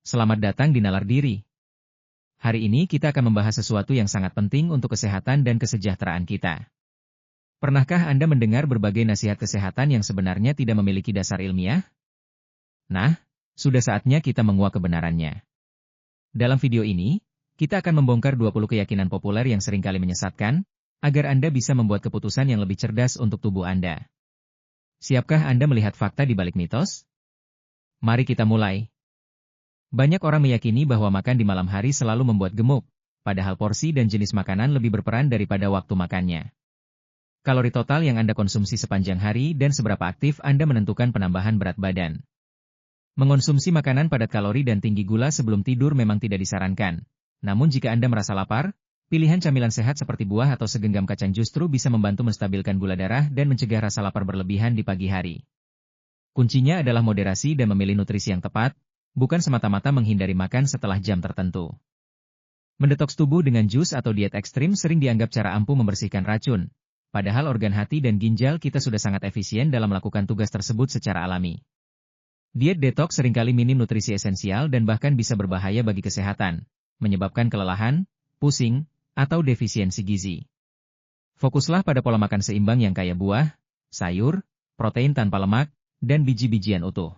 Selamat datang di Nalar Diri. Hari ini kita akan membahas sesuatu yang sangat penting untuk kesehatan dan kesejahteraan kita. Pernahkah Anda mendengar berbagai nasihat kesehatan yang sebenarnya tidak memiliki dasar ilmiah? Nah, sudah saatnya kita menguak kebenarannya. Dalam video ini, kita akan membongkar 20 keyakinan populer yang seringkali menyesatkan, agar Anda bisa membuat keputusan yang lebih cerdas untuk tubuh Anda. Siapkah Anda melihat fakta di balik mitos? Mari kita mulai. Banyak orang meyakini bahwa makan di malam hari selalu membuat gemuk, padahal porsi dan jenis makanan lebih berperan daripada waktu makannya. Kalori total yang Anda konsumsi sepanjang hari dan seberapa aktif Anda menentukan penambahan berat badan. Mengonsumsi makanan padat kalori dan tinggi gula sebelum tidur memang tidak disarankan. Namun jika Anda merasa lapar, pilihan camilan sehat seperti buah atau segenggam kacang justru bisa membantu menstabilkan gula darah dan mencegah rasa lapar berlebihan di pagi hari. Kuncinya adalah moderasi dan memilih nutrisi yang tepat, bukan semata-mata menghindari makan setelah jam tertentu. Mendetoks tubuh dengan jus atau diet ekstrim sering dianggap cara ampuh membersihkan racun, padahal organ hati dan ginjal kita sudah sangat efisien dalam melakukan tugas tersebut secara alami. Diet detoks seringkali minim nutrisi esensial dan bahkan bisa berbahaya bagi kesehatan, menyebabkan kelelahan, pusing, atau defisiensi gizi. Fokuslah pada pola makan seimbang yang kaya buah, sayur, protein tanpa lemak, dan biji-bijian utuh.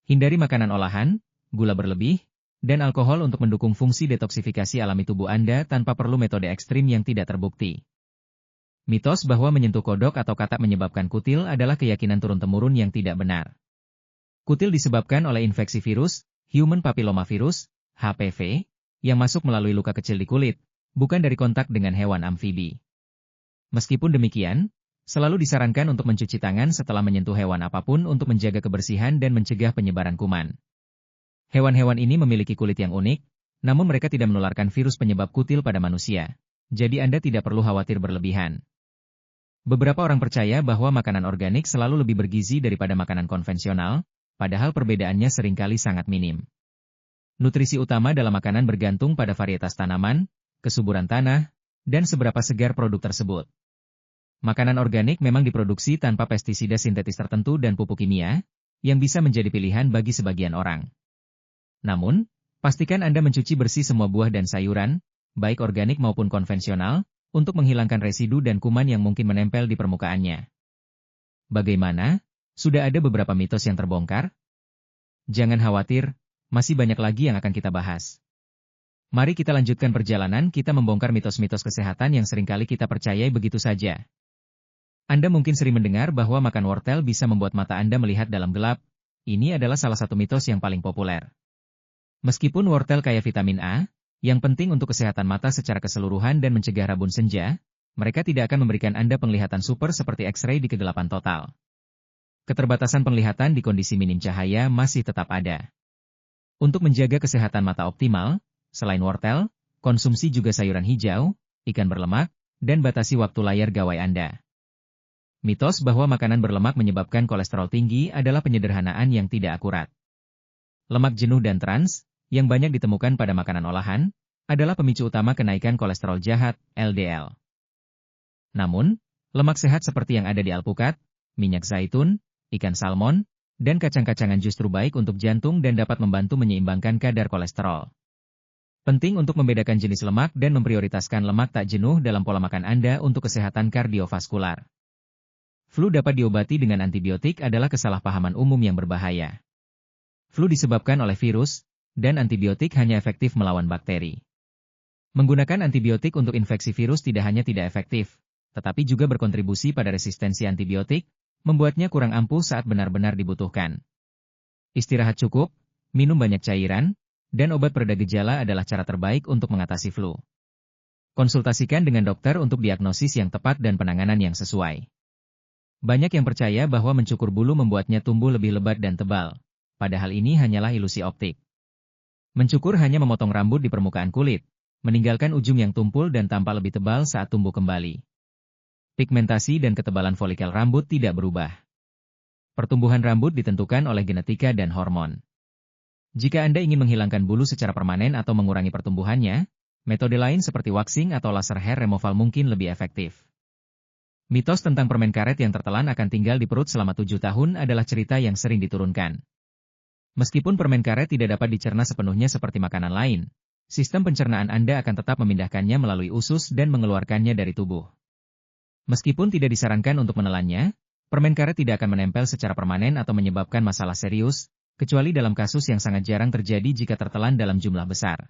Hindari makanan olahan, gula berlebih, dan alkohol untuk mendukung fungsi detoksifikasi alami tubuh Anda tanpa perlu metode ekstrim yang tidak terbukti. Mitos bahwa menyentuh kodok atau katak menyebabkan kutil adalah keyakinan turun-temurun yang tidak benar. Kutil disebabkan oleh infeksi virus, Human Papillomavirus, HPV, yang masuk melalui luka kecil di kulit, bukan dari kontak dengan hewan amfibi. Meskipun demikian, selalu disarankan untuk mencuci tangan setelah menyentuh hewan apapun untuk menjaga kebersihan dan mencegah penyebaran kuman. Hewan-hewan ini memiliki kulit yang unik, namun mereka tidak menularkan virus penyebab kutil pada manusia, jadi Anda tidak perlu khawatir berlebihan. Beberapa orang percaya bahwa makanan organik selalu lebih bergizi daripada makanan konvensional, padahal perbedaannya seringkali sangat minim. Nutrisi utama dalam makanan bergantung pada varietas tanaman, kesuburan tanah, dan seberapa segar produk tersebut. Makanan organik memang diproduksi tanpa pestisida sintetis tertentu dan pupuk kimia, yang bisa menjadi pilihan bagi sebagian orang. Namun, pastikan Anda mencuci bersih semua buah dan sayuran, baik organik maupun konvensional, untuk menghilangkan residu dan kuman yang mungkin menempel di permukaannya. Bagaimana? Sudah ada beberapa mitos yang terbongkar? Jangan khawatir, masih banyak lagi yang akan kita bahas. Mari kita lanjutkan perjalanan kita membongkar mitos-mitos kesehatan yang seringkali kita percayai begitu saja. Anda mungkin sering mendengar bahwa makan wortel bisa membuat mata Anda melihat dalam gelap. Ini adalah salah satu mitos yang paling populer. Meskipun wortel kaya vitamin A, yang penting untuk kesehatan mata secara keseluruhan dan mencegah rabun senja, mereka tidak akan memberikan Anda penglihatan super seperti X-ray di kegelapan total. Keterbatasan penglihatan di kondisi minim cahaya masih tetap ada. Untuk menjaga kesehatan mata optimal, selain wortel, konsumsi juga sayuran hijau, ikan berlemak, dan batasi waktu layar gawai Anda. Mitos bahwa makanan berlemak menyebabkan kolesterol tinggi adalah penyederhanaan yang tidak akurat. Lemak jenuh dan trans, yang banyak ditemukan pada makanan olahan, adalah pemicu utama kenaikan kolesterol jahat, LDL. Namun, lemak sehat seperti yang ada di alpukat, minyak zaitun, ikan salmon, dan kacang-kacangan justru baik untuk jantung dan dapat membantu menyeimbangkan kadar kolesterol. Penting untuk membedakan jenis lemak dan memprioritaskan lemak tak jenuh dalam pola makan Anda untuk kesehatan kardiovaskular. Flu dapat diobati dengan antibiotik adalah kesalahpahaman umum yang berbahaya. Flu disebabkan oleh virus, dan antibiotik hanya efektif melawan bakteri. Menggunakan antibiotik untuk infeksi virus tidak hanya tidak efektif, tetapi juga berkontribusi pada resistensi antibiotik, membuatnya kurang ampuh saat benar-benar dibutuhkan. Istirahat cukup, minum banyak cairan, dan obat pereda gejala adalah cara terbaik untuk mengatasi flu. Konsultasikan dengan dokter untuk diagnosis yang tepat dan penanganan yang sesuai. Banyak yang percaya bahwa mencukur bulu membuatnya tumbuh lebih lebat dan tebal, padahal ini hanyalah ilusi optik. Mencukur hanya memotong rambut di permukaan kulit, meninggalkan ujung yang tumpul dan tampak lebih tebal saat tumbuh kembali. Pigmentasi dan ketebalan folikel rambut tidak berubah. Pertumbuhan rambut ditentukan oleh genetika dan hormon. Jika Anda ingin menghilangkan bulu secara permanen atau mengurangi pertumbuhannya, metode lain seperti waxing atau laser hair removal mungkin lebih efektif. Mitos tentang permen karet yang tertelan akan tinggal di perut selama 7 tahun adalah cerita yang sering diturunkan. Meskipun permen karet tidak dapat dicerna sepenuhnya seperti makanan lain, sistem pencernaan Anda akan tetap memindahkannya melalui usus dan mengeluarkannya dari tubuh. Meskipun tidak disarankan untuk menelannya, permen karet tidak akan menempel secara permanen atau menyebabkan masalah serius, kecuali dalam kasus yang sangat jarang terjadi jika tertelan dalam jumlah besar.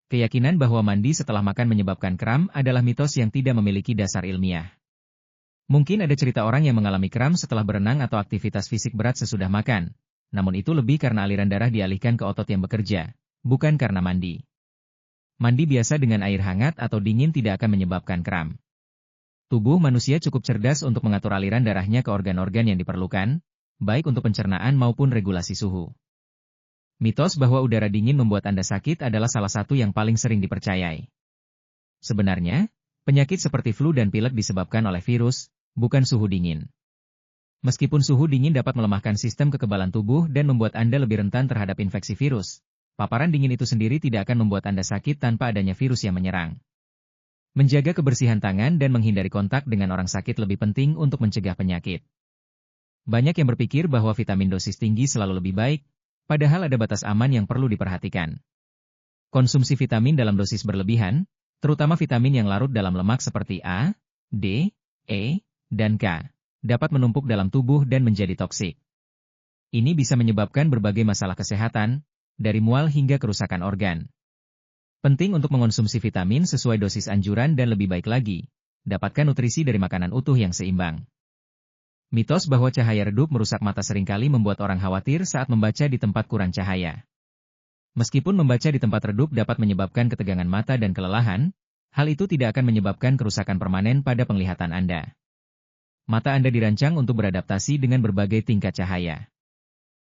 Keyakinan bahwa mandi setelah makan menyebabkan kram adalah mitos yang tidak memiliki dasar ilmiah. Mungkin ada cerita orang yang mengalami kram setelah berenang atau aktivitas fisik berat sesudah makan, namun itu lebih karena aliran darah dialihkan ke otot yang bekerja, bukan karena mandi. Mandi biasa dengan air hangat atau dingin tidak akan menyebabkan kram. Tubuh manusia cukup cerdas untuk mengatur aliran darahnya ke organ-organ yang diperlukan, baik untuk pencernaan maupun regulasi suhu. Mitos bahwa udara dingin membuat Anda sakit adalah salah satu yang paling sering dipercayai. Sebenarnya, penyakit seperti flu dan pilek disebabkan oleh virus, bukan suhu dingin. Meskipun suhu dingin dapat melemahkan sistem kekebalan tubuh dan membuat Anda lebih rentan terhadap infeksi virus, paparan dingin itu sendiri tidak akan membuat Anda sakit tanpa adanya virus yang menyerang. Menjaga kebersihan tangan dan menghindari kontak dengan orang sakit lebih penting untuk mencegah penyakit. Banyak yang berpikir bahwa vitamin dosis tinggi selalu lebih baik, padahal ada batas aman yang perlu diperhatikan. Konsumsi vitamin dalam dosis berlebihan, terutama vitamin yang larut dalam lemak seperti A, D, E, dan K, dapat menumpuk dalam tubuh dan menjadi toksik. Ini bisa menyebabkan berbagai masalah kesehatan, dari mual hingga kerusakan organ. Penting untuk mengonsumsi vitamin sesuai dosis anjuran dan lebih baik lagi, dapatkan nutrisi dari makanan utuh yang seimbang. Mitos bahwa cahaya redup merusak mata seringkali membuat orang khawatir saat membaca di tempat kurang cahaya. Meskipun membaca di tempat redup dapat menyebabkan ketegangan mata dan kelelahan, hal itu tidak akan menyebabkan kerusakan permanen pada penglihatan Anda. Mata Anda dirancang untuk beradaptasi dengan berbagai tingkat cahaya.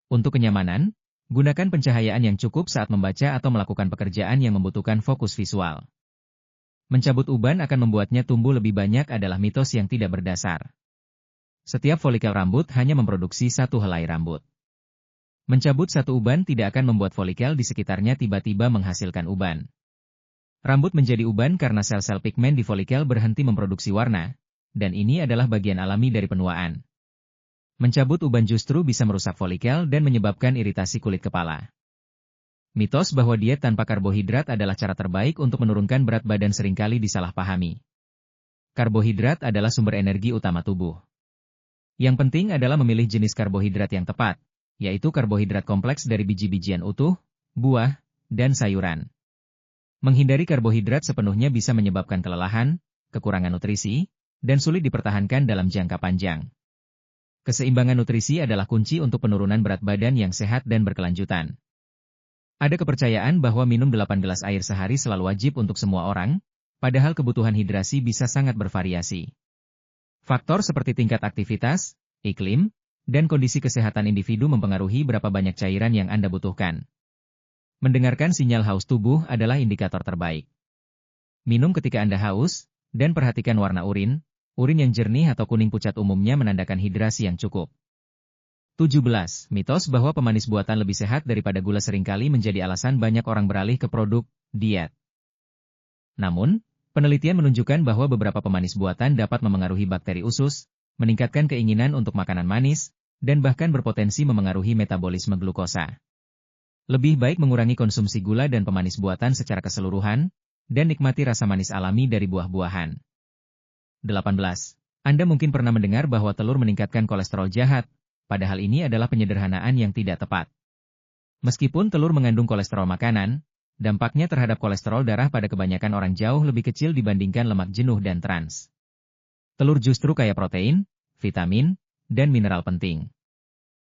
Untuk kenyamanan, gunakan pencahayaan yang cukup saat membaca atau melakukan pekerjaan yang membutuhkan fokus visual. Mencabut uban akan membuatnya tumbuh lebih banyak adalah mitos yang tidak berdasar. Setiap folikel rambut hanya memproduksi satu helai rambut. Mencabut satu uban tidak akan membuat folikel di sekitarnya tiba-tiba menghasilkan uban. Rambut menjadi uban karena sel-sel pigmen di folikel berhenti memproduksi warna, dan ini adalah bagian alami dari penuaan. Mencabut uban justru bisa merusak folikel dan menyebabkan iritasi kulit kepala. Mitos bahwa diet tanpa karbohidrat adalah cara terbaik untuk menurunkan berat badan seringkali disalahpahami. Karbohidrat adalah sumber energi utama tubuh. Yang penting adalah memilih jenis karbohidrat yang tepat, yaitu karbohidrat kompleks dari biji-bijian utuh, buah, dan sayuran. Menghindari karbohidrat sepenuhnya bisa menyebabkan kelelahan, kekurangan nutrisi, dan sulit dipertahankan dalam jangka panjang. Keseimbangan nutrisi adalah kunci untuk penurunan berat badan yang sehat dan berkelanjutan. Ada kepercayaan bahwa minum 8 gelas air sehari selalu wajib untuk semua orang, padahal kebutuhan hidrasi bisa sangat bervariasi. Faktor seperti tingkat aktivitas, iklim, dan kondisi kesehatan individu mempengaruhi berapa banyak cairan yang Anda butuhkan. Mendengarkan sinyal haus tubuh adalah indikator terbaik. Minum ketika Anda haus, dan perhatikan warna urin. Urin yang jernih atau kuning pucat umumnya menandakan hidrasi yang cukup. 17. Mitos bahwa pemanis buatan lebih sehat daripada gula seringkali menjadi alasan banyak orang beralih ke produk diet. Namun, penelitian menunjukkan bahwa beberapa pemanis buatan dapat memengaruhi bakteri usus, meningkatkan keinginan untuk makanan manis, dan bahkan berpotensi memengaruhi metabolisme glukosa. Lebih baik mengurangi konsumsi gula dan pemanis buatan secara keseluruhan, dan nikmati rasa manis alami dari buah-buahan. 18. Anda mungkin pernah mendengar bahwa telur meningkatkan kolesterol jahat, padahal ini adalah penyederhanaan yang tidak tepat. Meskipun telur mengandung kolesterol makanan, dampaknya terhadap kolesterol darah pada kebanyakan orang jauh lebih kecil dibandingkan lemak jenuh dan trans. Telur justru kaya protein, vitamin, dan mineral penting.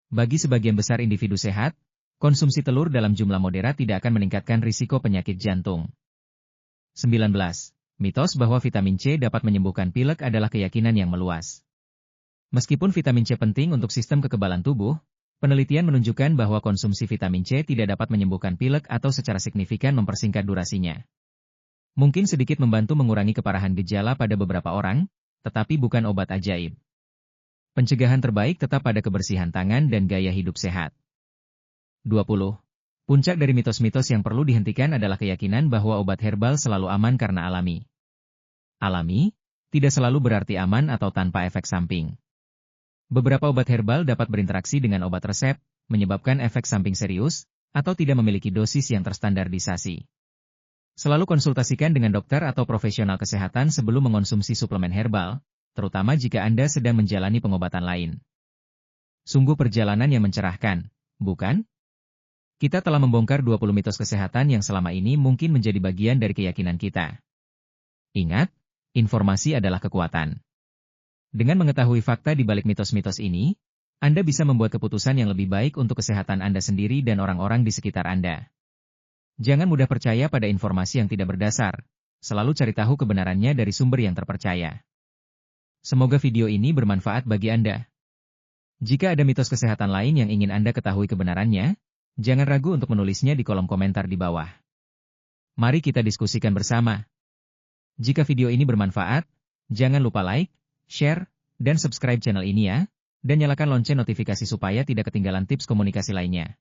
Bagi sebagian besar individu sehat, konsumsi telur dalam jumlah moderat tidak akan meningkatkan risiko penyakit jantung. 19. Mitos bahwa vitamin C dapat menyembuhkan pilek adalah keyakinan yang meluas. Meskipun vitamin C penting untuk sistem kekebalan tubuh, penelitian menunjukkan bahwa konsumsi vitamin C tidak dapat menyembuhkan pilek atau secara signifikan mempersingkat durasinya. Mungkin sedikit membantu mengurangi keparahan gejala pada beberapa orang, tetapi bukan obat ajaib. Pencegahan terbaik tetap pada kebersihan tangan dan gaya hidup sehat. 20. Puncak dari mitos-mitos yang perlu dihentikan adalah keyakinan bahwa obat herbal selalu aman karena alami. Alami, tidak selalu berarti aman atau tanpa efek samping. Beberapa obat herbal dapat berinteraksi dengan obat resep, menyebabkan efek samping serius, atau tidak memiliki dosis yang terstandardisasi. Selalu konsultasikan dengan dokter atau profesional kesehatan sebelum mengonsumsi suplemen herbal, terutama jika Anda sedang menjalani pengobatan lain. Sungguh perjalanan yang mencerahkan, bukan? Kita telah membongkar 20 mitos kesehatan yang selama ini mungkin menjadi bagian dari keyakinan kita. Ingat, informasi adalah kekuatan. Dengan mengetahui fakta di balik mitos-mitos ini, Anda bisa membuat keputusan yang lebih baik untuk kesehatan Anda sendiri dan orang-orang di sekitar Anda. Jangan mudah percaya pada informasi yang tidak berdasar. Selalu cari tahu kebenarannya dari sumber yang terpercaya. Semoga video ini bermanfaat bagi Anda. Jika ada mitos kesehatan lain yang ingin Anda ketahui kebenarannya, jangan ragu untuk menulisnya di kolom komentar di bawah. Mari kita diskusikan bersama. Jika video ini bermanfaat, jangan lupa like, share, dan subscribe channel ini ya, dan nyalakan lonceng notifikasi supaya tidak ketinggalan tips komunikasi lainnya.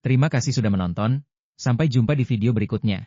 Terima kasih sudah menonton, sampai jumpa di video berikutnya.